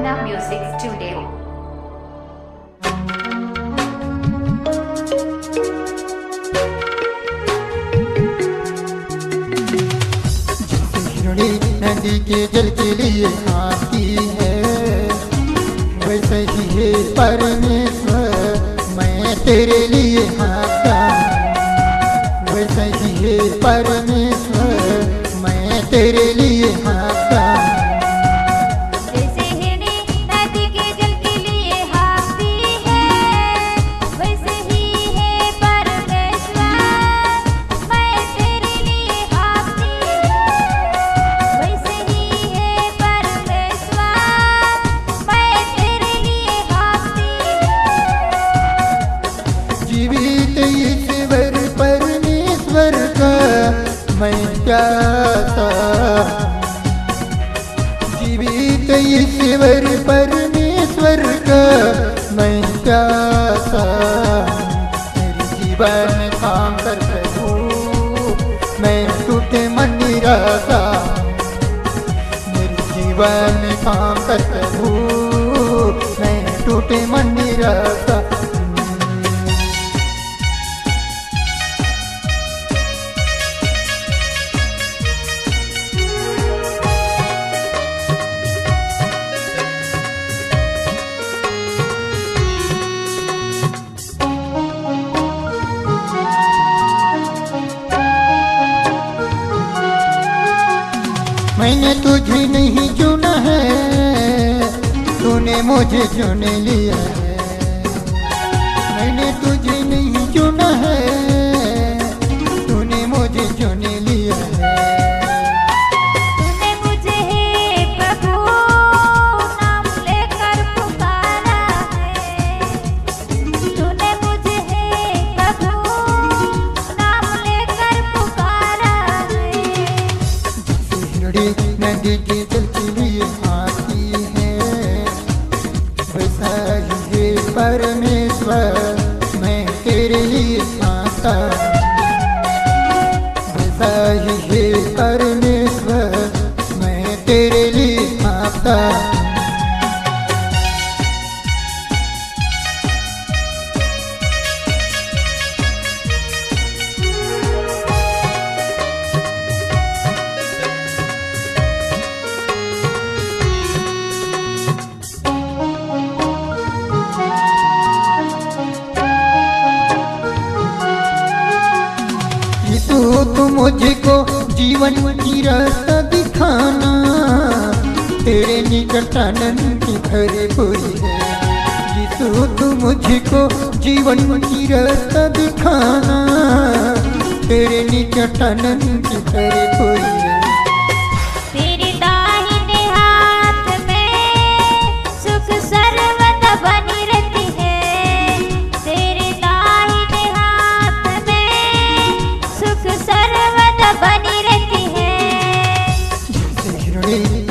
Anna Music Studio. नदी के जल के लिए आती है, वैसे ही है परमेश्वर मैं तेरे लिए आता। वैसे ही है परमेश्वर मैं तेरे लिए आता। जीवित ईश्वर परमेश्वर का मैं प्यासा। जीवित ईश्वर परमेश्वर का मैं प्यासा। मेरे जीवन काम कर प्रभु मैं टूटे मन निराशा। मेरे जीवन काम कर प्रभु मैं टूटे मन निराशा। मैंने तुझे नहीं चुना है, तूने मुझे चुन लिया है। मैंने तुझे नहीं चुना है, तूने मुझे चुन लिया है। तूने मुझे प्रभु नाम लेकर पुकारा है। तूने मुझे प्रभु नाम लेकर पुकारा है। नदी के जल के लिए आती है, वैसा ही है परमेश्वर मैं तेरे लिए आता। वैसा ही है परमेश्वर मैं तेरे लिए आता। तू मुझको जीवन की रास्ता दिखाना, तेरे निकट आनंद की भरपूरी है। यीशु तू मुझको जीवन की रास्ता दिखाना, तेरे निकट आनंद की भरपूरी है। तेरे दाहिने हाथ में सुख सर्वदा बनी रहती है। तेरे दाहिने हाथ में सुख सर्वदा बनी रहती है।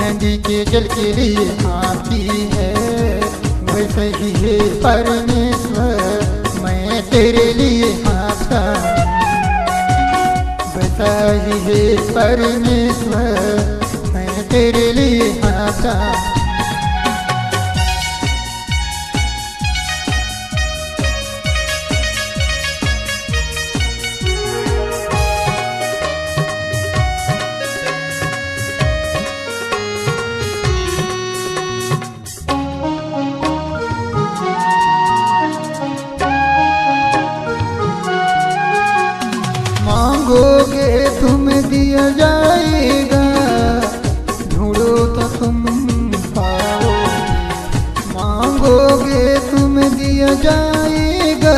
नदी के जल के लिए आती है, वैसे ही है परमेश्वर मैं तेरे लिए आता। वैसा ही है परमेश्वर मैं तेरे लिए आता। मांगोगे तुम दिया जाएगा, ढूंढो तो तुम पाओगे। मांगोगे तुम दिया जाएगा,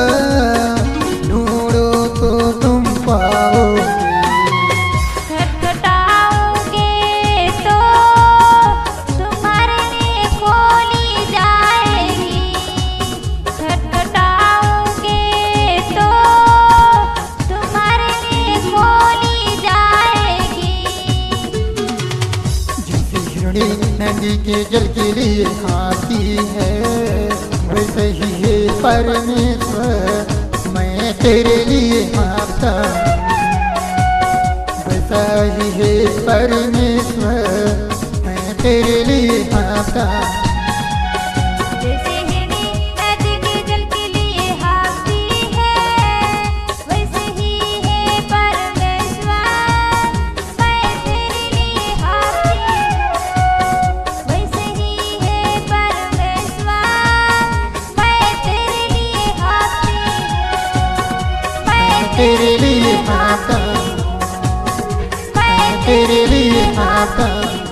ढूंढो तो तुम पाओगे। खटखटाओगे तो तुम्हारे लिए खोली जाएगी। खटखटाओगे तो तुम्हारे लिए खोली जाएगी। नदी के जल के लिए आती है, वैसे ही है परमेश्वर मैं तेरे लिए आता। वैसा ही है परमेश्वर मैं तेरे लिए आता। तेरे लिए आता, मैं तेरे लिए आता।